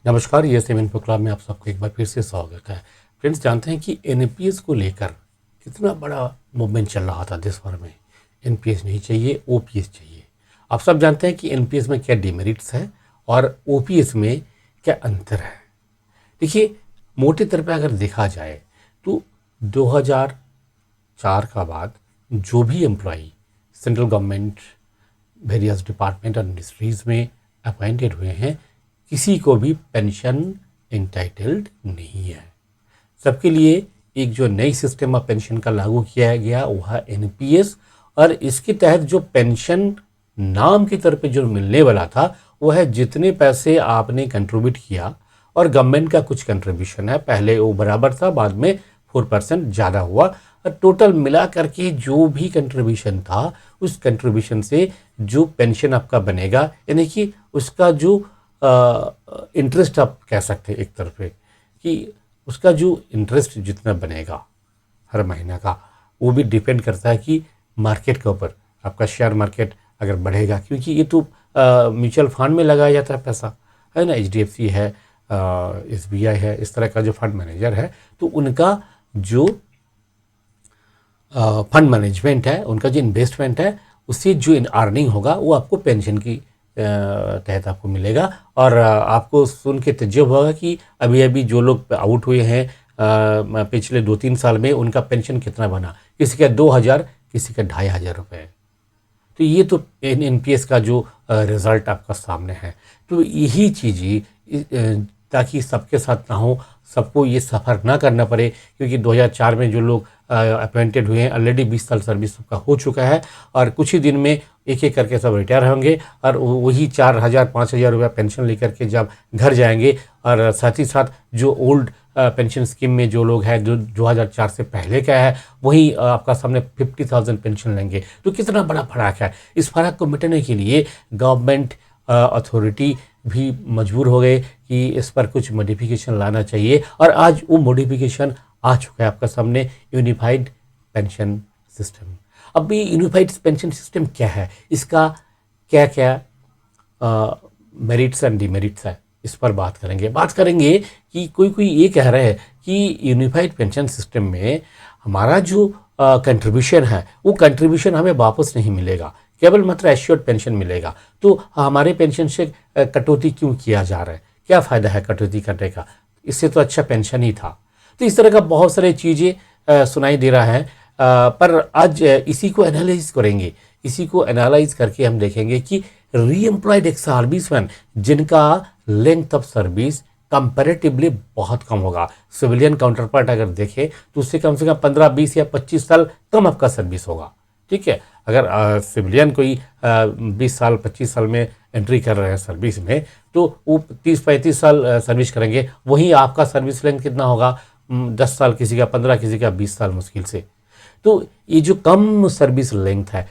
नमस्कार, ये seven club में आप सबको एक बार फिर से स्वागत है। फ्रेंड्स, जानते हैं कि एनपीएस को लेकर कितना बड़ा मूवमेंट चल रहा था देश भर में। एनपीएस नहीं चाहिए, ओपीएस चाहिए। आप सब जानते हैं कि एनपीएस में क्या डिमेरिट्स है और ओपीएस में क्या अंतर है। देखिए, मोटे तौर पर अगर देखा जाए तो 2004 का बाद जो भी employee central government various department और इंडस्ट्रीज़ में अपॉइंटेड हुए हैं, किसी को भी पेंशन एंटाइटल्ड नहीं है। सबके लिए एक जो नई सिस्टम ऑफ पेंशन का लागू किया गया वह है एनपीएस, और इसके तहत जो पेंशन नाम के तौर पे जो मिलने वाला था वह है जितने पैसे आपने कंट्रीब्यूट किया और गवर्नमेंट का कुछ कंट्रीब्यूशन है। पहले वो बराबर था, बाद में 4% ज़्यादा हुआ, और टोटल मिला करके जो भी कंट्रीब्यूशन था उस कंट्रीब्यूशन से जो पेंशन आपका बनेगा, यानी कि उसका जो इंटरेस्ट आप कह सकते हैं एक तरफ पे कि उसका जो इंटरेस्ट जितना बनेगा हर महीना का, वो भी डिपेंड करता है कि मार्केट के ऊपर आपका शेयर मार्केट अगर बढ़ेगा, क्योंकि ये तो म्यूचुअल फंड में लगाया जाता है पैसा, है ना। एचडीएफसी है, एसबीआई है, इस तरह का जो फंड मैनेजर है, तो उनका जो फंड मैनेजमेंट है, उनका जो इन्वेस्टमेंट है, उससे जो अर्निंग होगा वो आपको पेंशन की तहत आपको मिलेगा। और आपको सुन के तज्जुब होगा कि अभी अभी जो लोग आउट हुए हैं पिछले 2-3 साल में, उनका पेंशन कितना बना, किसी का 2000, किसी का 2500 रुपये। तो ये तो एनपीएस का जो रिज़ल्ट आपका सामने है। तो यही चीज़ें ताकि सबके साथ ना हो, सबको ये सफ़र ना करना पड़े, क्योंकि 2004 में जो लोग अपॉइंटेड हुए हैं ऑलरेडी 20 साल सर्विस सबका हो चुका है, और कुछ ही दिन में एक एक करके सब रिटायर होंगे, और वही 4000-5000 रुपया पेंशन लेकर के जब घर जाएंगे, और साथ ही साथ जो ओल्ड पेंशन स्कीम में जो लोग हैं जो 2004 से पहले का है, वही आपका सामने 50,000 पेंशन लेंगे। तो कितना बड़ा फ़र्क है। इस फ़र्क को मिटाने के लिए गवर्नमेंट अथॉरिटी भी मजबूर हो गए कि इस पर कुछ मॉडिफिकेशन लाना चाहिए, और आज वो मॉडिफिकेशन आ चुका है आपका सामने, यूनिफाइड पेंशन सिस्टम। अब ये यूनिफाइड पेंशन सिस्टम क्या है, इसका क्या क्या मेरिट्स एंड डिमेरिट्स है, इस पर बात करेंगे कि कोई ये कह रहे हैं कि यूनिफाइड पेंशन सिस्टम में हमारा जो कंट्रीब्यूशन है वो कंट्रीब्यूशन हमें वापस नहीं मिलेगा, केवल मात्र एश्योर्ड पेंशन मिलेगा। तो हमारे पेंशन से कटौती क्यों किया जा रहा है, क्या फ़ायदा है कटौती करने का, इससे तो अच्छा पेंशन ही था। तो इस तरह का बहुत सारी चीज़ें सुनाई दे रहा है, पर आज इसी को एनालाइज करेंगे। इसी को एनालाइज करके हम देखेंगे कि री एम्प्लॉयड एक सर्विसमैन जिनका लेंथ ऑफ सर्विस कंपैरेटिवली बहुत कम होगा, सिविलियन काउंटर पार्ट अगर देखें तो उससे कम से कम 15, 20 या 25 साल कम आपका सर्विस होगा। ठीक है, अगर सिविलियन कोई 20 साल 25 साल में एंट्री कर रहे हैं सर्विस में, तो वो 30-35 साल सर्विस करेंगे। वहीं आपका सर्विस लेंथ कितना होगा, 10 साल किसी का, 15, किसी का 20 साल मुश्किल से। तो ये जो कम सर्विस लेंथ है,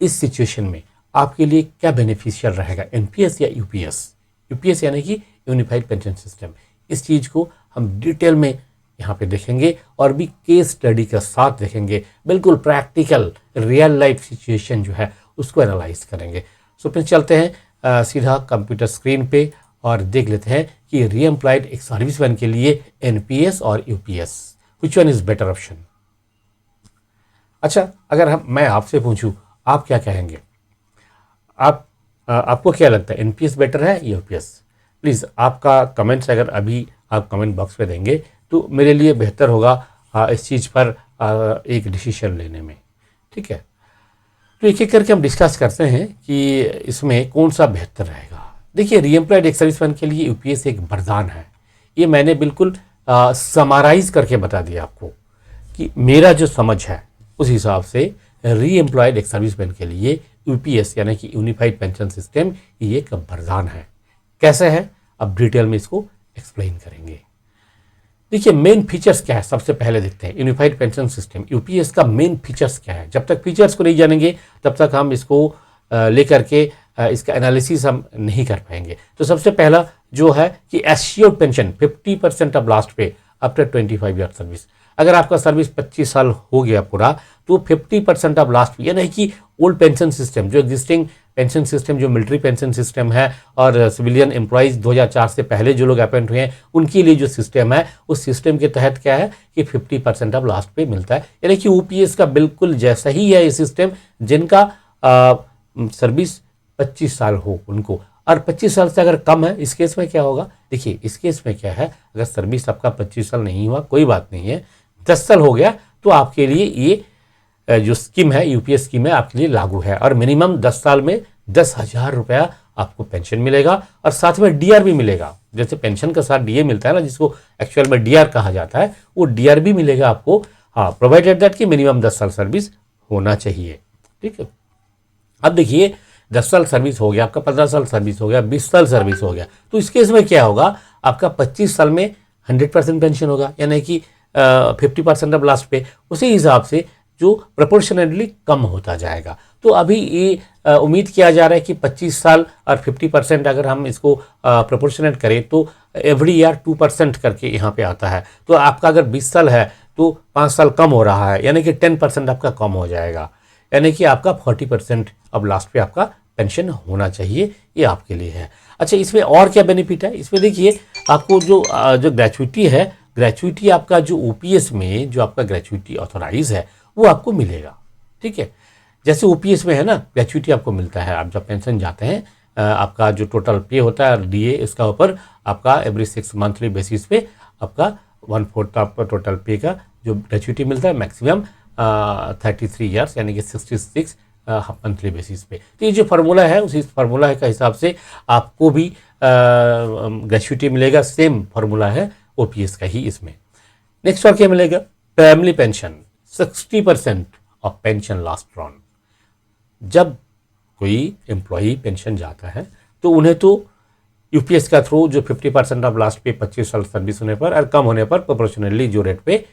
इस सिचुएशन में आपके लिए क्या बेनिफिशियल रहेगा, एनपीएस या यूपीएस। यूपीएस यानी कि यूनिफाइड पेंशन सिस्टम। इस चीज़ को हम डिटेल में यहाँ पे देखेंगे, और भी केस स्टडी के साथ देखेंगे, बिल्कुल प्रैक्टिकल रियल लाइफ सिचुएशन जो है उसको एनालाइज करेंगे। सो फिर चलते हैं सीधा कंप्यूटर स्क्रीन पे और देख लेते हैं कि री एम्प्लॉयड एक सर्विसमैन के लिए एनपीएस और UPS, which one is better option. अच्छा, अगर मैं आपसे पूछूं, आप क्या कहेंगे, आपको क्या लगता है, एनपीएस बेटर है या यूपीएस? प्लीज़ आपका कमेंट्स अगर अभी आप कमेंट बॉक्स में देंगे तो मेरे लिए बेहतर होगा इस चीज़ पर एक डिसीजन लेने में। ठीक है, तो एक एक करके हम डिस्कस करते हैं कि इसमें कौन सा बेहतर रहेगा। देखिए, री एम्प्लॉयड एक सर्विसमैन के लिए यूपीएस एक वरदान है। ये मैंने बिल्कुल समराइज करके बता दिया आपको कि मेरा जो समझ है उस हिसाब से री एम्प्लॉयड एक सर्विसमैन के लिए यूपीएस यानी कि यूनिफाइड पेंशन सिस्टम ये एक वरदान है। कैसे है, अब डिटेल में इसको एक्सप्लेन करेंगे। देखिए, मेन फीचर्स क्या है, सबसे पहले देखते हैं यूनिफाइड पेंशन सिस्टम यूपीएस का मेन फीचर्स क्या है। जब तक फीचर्स को नहीं जानेंगे तब तक हम इसको लेकर के इसका एनालिसिस हम नहीं कर पाएंगे। तो सबसे पहला जो है कि एश्योर्ड पेंशन 50% ऑफ लास्ट पे आफ्टर 25 ईयर सर्विस। अगर आपका सर्विस 25 साल हो गया पूरा, तो 50% ऑफ लास्ट पे, यानी कि ओल्ड पेंशन सिस्टम जो एग्जिस्टिंग पेंशन सिस्टम जो मिलिट्री पेंशन सिस्टम है और सिविलियन एम्प्लॉयज़ 2004 से पहले जो लोग अपॉइंट हुए हैं उनके लिए जो सिस्टम है उस सिस्टम के तहत क्या है कि 50% ऑफ लास्ट पे मिलता है, यानी कि ओपीएस का बिल्कुल जैसा ही है ये सिस्टम, जिनका सर्विस 25 साल हो उनको, और 25 साल से अगर कम है इस केस में क्या होगा, देखिए इस केस में क्या है, अगर सर्विस आपका 25 साल नहीं हुआ कोई बात नहीं है, 10 साल हो गया तो आपके लिए ये जो स्कीम है यूपीएस स्कीम है आपके लिए लागू है, और मिनिमम 10 साल में 10,000 रुपया आपको पेंशन मिलेगा और साथ में डीआर भी मिलेगा। जैसे पेंशन के साथ डीए मिलता है ना, जिसको एक्चुअल में डीआर कहा जाता है, वो डीआर भी मिलेगा आपको, हाँ, प्रोवाइडेड दैट कि मिनिमम 10 साल सर्विस होना चाहिए। ठीक है, अब देखिए 10 साल सर्विस हो गया आपका, 15 साल सर्विस हो गया, 20 साल सर्विस हो गया, तो इस केस में क्या होगा, आपका 25 साल में 100% पेंशन होगा, यानी कि 50% ऑफ लास्ट पे, उसी हिसाब से जो प्रोपोर्शनली कम होता जाएगा। तो अभी ये उम्मीद किया जा रहा है कि 25 साल और 50% अगर हम इसको प्रोपोर्शनेट करें तो एवरी ईयर 2% करके यहाँ पे आता है। तो आपका अगर 20 साल है तो 5 साल कम हो रहा है, यानी कि 10% आपका कम हो जाएगा, यानी कि आपका 40% अब लास्ट पे आपका पेंशन होना चाहिए, ये आपके लिए है। अच्छा, इसमें और क्या बेनिफिट है, इसमें देखिए आपको जो ग्रेचुइटी है, ग्रेचुइटी आपका जो ओपीएस में जो आपका ग्रेचुइटी ऑथोराइज है वो आपको मिलेगा। ठीक है, जैसे ओपीएस में है ना ग्रेचुइटी आपको मिलता है, आप जब पेंशन जाते हैं आपका जो टोटल पे होता है डीए, इसका ऊपर आपका एवरी 6 मंथली बेसिस पे आपका 1/4 आपका टोटल पे का जो ग्रेचुइटी मिलता है, मैक्सिमम 33 ईयर्स यानी कि 66 मंथली बेसिस पे। तो ये जो फार्मूला है उसी फार्मूला का हिसाब से आपको भी ग्रेचुइटी मिलेगा, सेम फार्मूला है ओपीएस का ही इसमें। नेक्स्ट और क्या मिलेगा, family pension 60% of pension last drawn. जब कोई एम्प्लॉई पेंशन जाता है तो उन्हें तो यूपीएस का थ्रू जो 50% ऑफ लास्ट पे 25 साल सर्विस होने पर और कम होने पर प्रोपोर्शनली जो रेट पे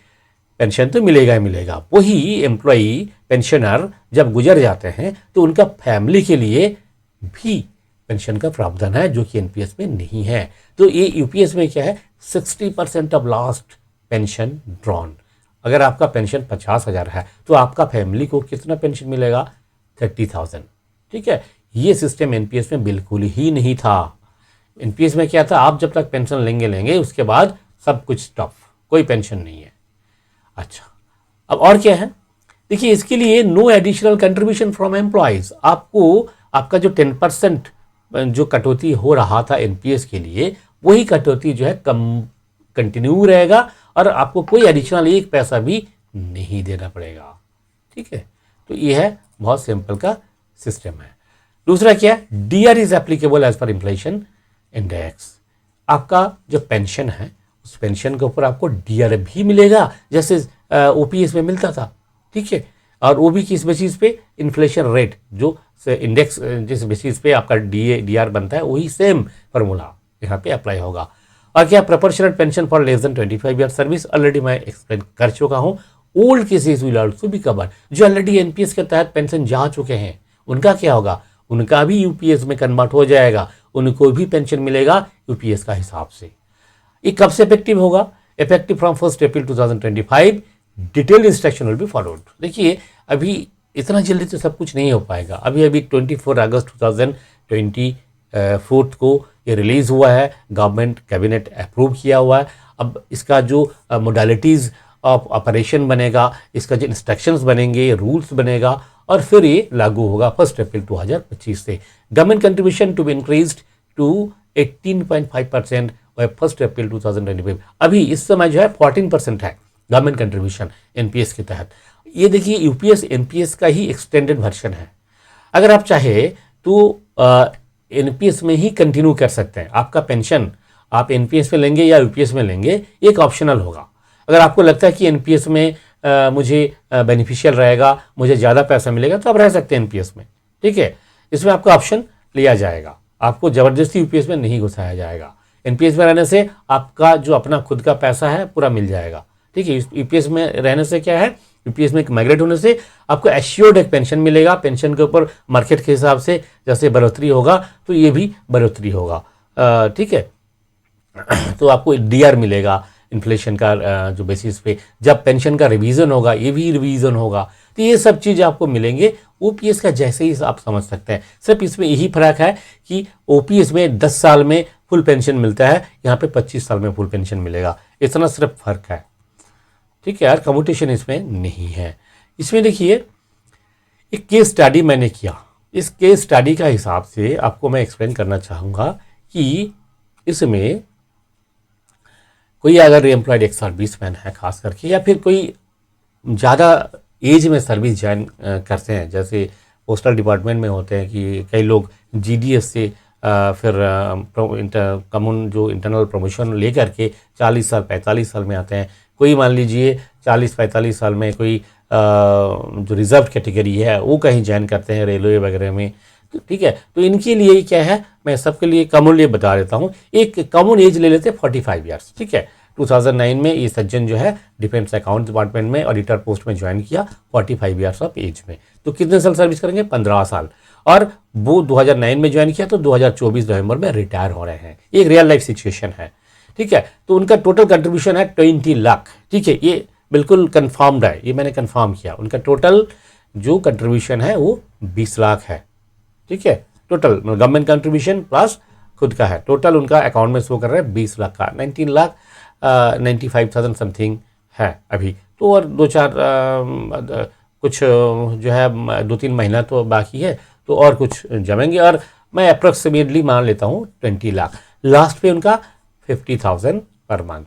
पेंशन तो मिलेगा ही मिलेगा। वही एम्प्लॉई पेंशनर जब गुजर जाते हैं तो उनका फैमिली के लिए भी पेंशन का प्रावधान है जो कि एनपीएस में नहीं है। तो ये यूपीएस में क्या है, 60% ऑफ लास्ट पेंशन ड्रॉन। अगर आपका पेंशन 50,000 है तो आपका फैमिली को कितना पेंशन मिलेगा, 30,000। ठीक है, ये सिस्टम एनपीएस में बिल्कुल ही नहीं था। एनपीएस में क्या था, आप जब तक पेंशन लेंगे उसके बाद सब कुछ स्टॉप, कोई पेंशन नहीं है। अच्छा, अब और क्या है, देखिए इसके लिए no additional contribution from employees. आपको आपका जो 10% जो कटौती हो रहा था एनपीएस के लिए, वही कटौती जो है कंटिन्यू रहेगा और आपको कोई एडिशनल एक पैसा भी नहीं देना पड़ेगा। ठीक है, तो ये है बहुत सिंपल का सिस्टम है। दूसरा क्या है, DR is applicable as per inflation index. आपका जो पेंशन है उस पेंशन के ऊपर आपको डीआर भी मिलेगा जैसे ओपीएस में मिलता था। ठीक है, और वो भी किस बेसिस पे, इन्फ्लेशन रेट जो इंडेक्स जिस बेसिस पे आपका डीआर बनता है वही सेम फार्मूला यहाँ पे अप्लाई होगा। और क्या, proportional pension for less than 25 year service, already मैं एक्सप्लेन कर चुका हूँ। Old cases will also be covered, जो ऑलरेडी एनपीएस के तहत पेंशन जा चुके हैं उनका क्या होगा, उनका भी यूपीएस में कन्वर्ट हो जाएगा, उनको भी पेंशन मिलेगा यूपीएस का हिसाब से। ये कब से इफेक्टिव होगा, effective from 1 April 2025। Detail instruction will be followed. देखिए अभी इतना जल्दी तो सब कुछ नहीं हो पाएगा, अभी 24 अगस्त 2024 को ये रिलीज़ हुआ है, गवर्नमेंट कैबिनेट अप्रूव किया हुआ है। अब इसका जो मोडालिटीज़ ऑफ ऑपरेशन बनेगा, इसका जो इंस्ट्रक्शंस बनेंगे, रूल्स बनेगा और फिर ये लागू होगा 1 अप्रैल 2025 से। Government contribution to be increased to 18.5% by 1 April 2025। अभी इस समय जो है 14% है गवर्नमेंट कंट्रीब्यूशन एनपीएस के तहत। ये देखिए यूपीएस एनपीएस का ही एक्सटेंडेड वर्जन है। अगर आप चाहे तो एनपीएस में ही कंटिन्यू कर सकते हैं। आपका पेंशन आप एनपीएस में लेंगे या यूपीएस में लेंगे, एक ऑप्शनल होगा। अगर आपको लगता है कि एनपीएस में मुझे बेनिफिशियल रहेगा, मुझे ज़्यादा पैसा मिलेगा, तो आप रह सकते हैं एनपीएस में। ठीक है, इसमें आपका ऑप्शन लिया जाएगा, आपको ज़बरदस्ती यूपीएस में नहीं घुसाया जाएगा। एनपीएस में रहने से आपका जो अपना खुद का पैसा है पूरा मिल जाएगा। ठीक है, यूपीएस में रहने से क्या है, यूपीएस में माइग्रेट होने से आपको एश्योर्ड एक पेंशन मिलेगा। पेंशन के ऊपर मार्केट के हिसाब से जैसे बढ़ोतरी होगा तो ये भी बढ़ोतरी होगा। ठीक है, तो आपको डीआर मिलेगा इन्फ्लेशन का जो बेसिस पे। जब पेंशन का रिवीजन होगा ये भी रिवीजन होगा, तो ये सब चीज़ आपको मिलेंगे ओपीएस का जैसे ही आप समझ सकते हैं। सिर्फ इसमें यही फर्क है कि ओपीएस में 10 साल में फुल पेंशन मिलता है, यहाँ पे 25 साल में फुल पेंशन मिलेगा, इतना सिर्फ फर्क है। ठीक है यार, कम्यूटेशन इसमें नहीं है। इसमें देखिए एक केस स्टडी मैंने किया, इस केस स्टडी का हिसाब से आपको मैं एक्सप्लेन करना चाहूँगा कि इसमें कोई अगर एम्प्लॉयड एक सर्विसमैन है खास करके, या फिर कोई ज़्यादा एज में सर्विस ज्वाइन करते हैं, जैसे पोस्टल डिपार्टमेंट में होते हैं कि कई लोग जीडीएस से फिर कॉमन जो इंटरनल प्रमोशन लेकर के 40 साल 45 साल में आते हैं। कोई मान लीजिए 40-45 साल में कोई जो रिजर्व कैटेगरी है वो कहीं ज्वाइन करते हैं रेलवे वगैरह में। तो ठीक है, तो इनके लिए क्या है, मैं सबके लिए कॉमनली बता देता हूँ। एक कॉमन एज ले लेते हैं 45 ईयर्स। ठीक है, 2009 में ये सज्जन जो है डिफेंस अकाउंट डिपार्टमेंट में ऑडिटर पोस्ट में ज्वाइन किया 45 ईयर्स ऑफ एज में। तो कितने साल सर्विस करेंगे, 15 साल। और वो 2009 में ज्वाइन किया तो 2024 नवंबर में रिटायर हो रहे हैं। एक रियल लाइफ सिचुएशन है। ठीक है, तो उनका टोटल कंट्रीब्यूशन है 20 लाख। ठीक है, ये बिल्कुल कंफर्म्ड है, ये मैंने कंफर्म किया। उनका टोटल जो कंट्रीब्यूशन है वो 20 लाख है। ठीक है, टोटल गवर्नमेंट कंट्रीब्यूशन प्लस खुद का है, टोटल उनका अकाउंट में शो कर रहा है 20 लाख का, 19 लाख 95,000 समथिंग है अभी। तो और दो चार कुछ जो है 2-3 महीना तो बाकी है, तो और कुछ जमेंगे, और मैं अप्रोक्सीमेटली मान लेता हूँ 20 लाख। लास्ट पे उनका 50,000 पर मंथ,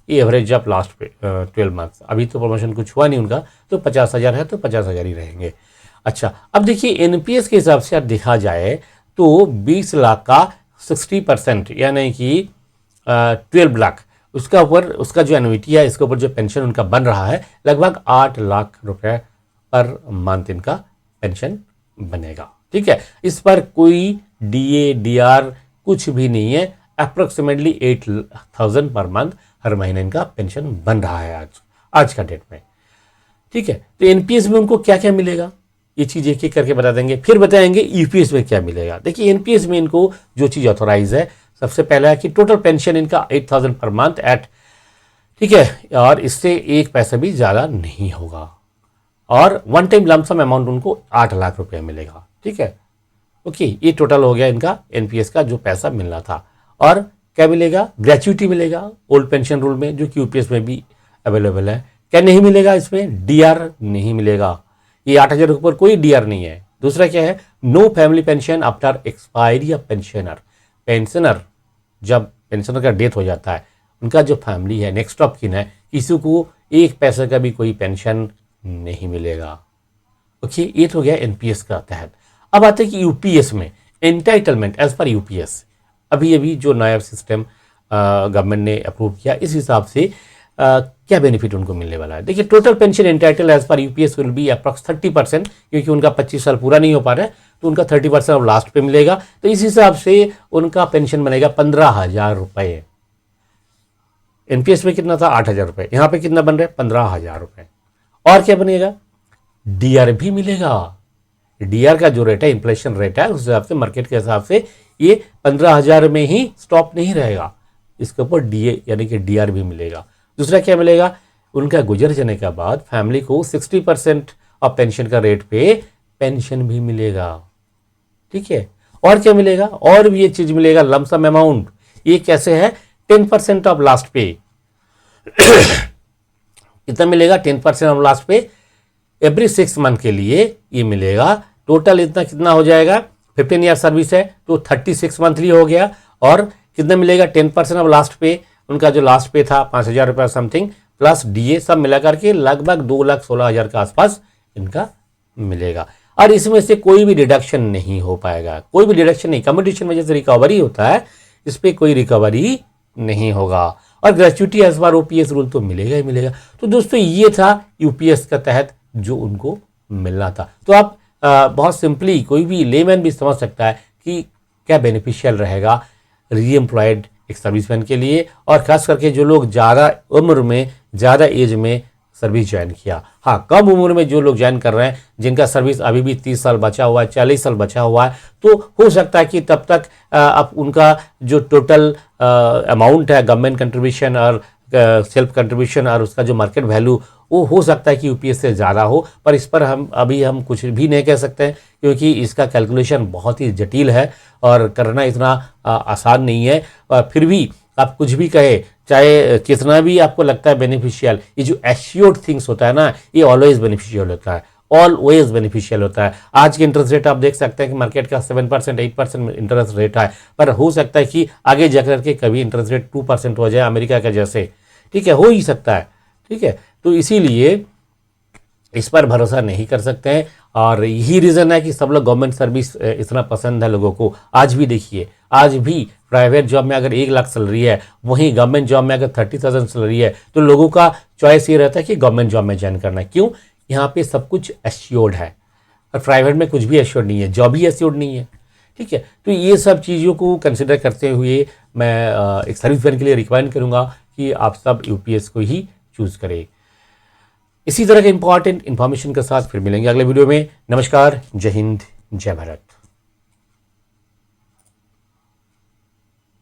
ये एवरेज ऑफ लास्ट पे 12 मंथ्स। अभी तो प्रमोशन कुछ हुआ नहीं उनका, तो 50,000 है तो 50,000 ही रहेंगे। अच्छा, अब देखिए एनपीएस के हिसाब से देखा जाए तो 20 लाख का 60% यानी कि 12 लाख, उसका ऊपर उसका जो एनुइटी है, इसके ऊपर जो पेंशन उनका बन रहा है लगभग 8 लाख रुपए पर मंथ इनका पेंशन बनेगा। ठीक है, इस पर कोई डीए डीआर कुछ भी नहीं है, अप्रोक्सीमेटली 8,000 पर मंथ हर महीने इनका पेंशन बन रहा है आज का डेट में। ठीक है, तो एनपीएस में उनको क्या क्या मिलेगा ये चीज़ एक एक करके बता देंगे, फिर बताएंगे यूपीएस में क्या मिलेगा। देखिए एनपीएस में इनको जो चीज़ ऑथोराइज है, सबसे पहला है कि टोटल पेंशन इनका 8,000 पर मंथ एट, ठीक है, और इससे एक पैसा भी ज़्यादा नहीं होगा, और वन टाइम लमसम अमाउंट उनको 8 लाख रुपए मिलेगा। ठीक है, ओके, ये टोटल हो गया इनका एनपीएस का जो पैसा मिलना था। और क्या मिलेगा, ग्रेचुइटी मिलेगा ओल्ड पेंशन रूल में, जो कि यूपीएस में भी अवेलेबल है। क्या नहीं मिलेगा इसमें, डीआर नहीं मिलेगा, ये 8,000 के ऊपर कोई डीआर नहीं है। दूसरा क्या है, no family pension after expiry of pensioner. Pensioner जब पेंशनर का डेथ हो जाता है, उनका जो फैमिली है, नेक्स्ट ऑफ किन है, किसी को एक पैसे का भी कोई पेंशन नहीं मिलेगा। ओके, ये तो गया एनपीएस का तहत। अब आते हैं कि यूपीएस में एंटाइटलमेंट एज पर यूपीएस, अभी जो नया सिस्टम गवर्नमेंट ने अप्रूव किया, इस हिसाब से क्या बेनिफिट उनको मिलने वाला है। देखिए total pension entitle as per UPS will be approx 30%, क्योंकि उनका 25 साल पूरा नहीं हो पा रहा है, तो उनका 30% अब लास्ट पे मिलेगा। तो इस हिसाब से उनका पेंशन बनेगा 15,000 रुपये। एनपीएस में कितना था, 8,000 रुपये, यहाँ पे कितना बन रहा है, 15,000 रुपये। और क्या बनेगा, डीआर भी मिलेगा। डीआर का जो रेट है, इन्फ्लेशन रेट है, उस हिसाब से मार्केट के हिसाब से ये 15,000 में ही स्टॉप नहीं रहेगा, इसके ऊपर डीए यानी कि डीआर भी मिलेगा। दूसरा क्या मिलेगा, उनका गुजर जाने के बाद फैमिली को 60% ऑफ पेंशन का रेट पे पेंशन भी मिलेगा। ठीक है, और क्या मिलेगा, और भी ये चीज मिलेगा, लमसम अमाउंट। ये कैसे है, 10% ऑफ लास्ट पे कितना मिलेगा, 10% ऑफ लास्ट पे एवरी 6 मंथ के लिए ये मिलेगा। टोटल इतना कितना हो जाएगा, 15 ईयर सर्विस है तो 36 मंथली हो गया। और कितना मिलेगा, 10% ऑफ लास्ट पे, उनका जो लास्ट पे था 5,000 रुपये समथिंग प्लस डीए सब मिला करके लगभग 2,16,000 के आसपास इनका मिलेगा। और इसमें से कोई भी डिडक्शन नहीं हो पाएगा, कोई भी डिडक्शन नहीं। कम्पिटिशन में जैसे रिकवरी होता है, इस पर कोई रिकवरी नहीं होगा। और gratuity as per OPS rule तो मिलेगा ही मिलेगा। तो दोस्तों ये था यूपीएस का तहत जो उनको मिलना था। तो आप बहुत सिंपली कोई भी लेमैन भी समझ सकता है कि क्या बेनिफिशियल रहेगा री एम्प्लॉयड एक सर्विसमैन के लिए, और खास करके जो लोग ज़्यादा उम्र में, ज़्यादा एज में सर्विस ज्वाइन किया। हाँ, कम उम्र में जो लोग ज्वाइन कर रहे हैं, जिनका सर्विस अभी भी 30 साल बचा हुआ है, 40 साल बचा हुआ है, तो हो सकता है कि तब तक अब उनका जो टोटल अमाउंट है, गवर्नमेंट कंट्रीब्यूशन और सेल्फ कंट्रीब्यूशन और उसका जो मार्केट वैल्यू, वो हो सकता है कि यूपीएस से ज़्यादा हो, पर इस पर हम कुछ भी नहीं कह सकते हैं, क्योंकि इसका कैलकुलेशन बहुत ही जटिल है और करना इतना आसान नहीं है। फिर भी आप कुछ भी कहे, चाहे कितना भी आपको लगता है बेनिफिशियल, ये जो एश्योर्ड थिंग्स होता है ना, ये ऑलवेज बेनिफिशियल होता है, ऑलवेज बेनिफिशियल होता है। आज के इंटरेस्ट रेट आप देख सकते हैं कि मार्केट का 7% 8% इंटरेस्ट रेट है, पर हो सकता है कि आगे जाकर के कभी इंटरेस्ट रेट 2% हो जाए अमेरिका के जैसे, ठीक है, हो ही सकता है, ठीक है। तो इसीलिए इस पर भरोसा नहीं कर सकते हैं, और यही रीज़न है कि सब लोग गवर्नमेंट सर्विस इतना पसंद है लोगों को। आज भी देखिए, आज भी प्राइवेट जॉब में अगर 1 लाख सैलरी है, वहीं गवर्नमेंट जॉब में अगर 30,000 सैलरी है, तो लोगों का चॉइस ये रहता है कि गवर्नमेंट जॉब में ज्वाइन करना है। क्यों? यहाँ पे सब कुछ एश्योर्ड है, और प्राइवेट में कुछ भी एश्योर्ड नहीं है, जॉब ही एश्योर्ड नहीं है, ठीक है। तो ये सब चीज़ों को कंसिडर करते हुए मैं एक सर्विसमैन के लिए रिकमेंड करूँगा कि आप सब यूपीएस को ही चूज़ करें। इसी तरह के इंपॉर्टेंट इन्फॉर्मेशन के साथ फिर मिलेंगे अगले वीडियो में। नमस्कार, जय हिंद, जय भारत।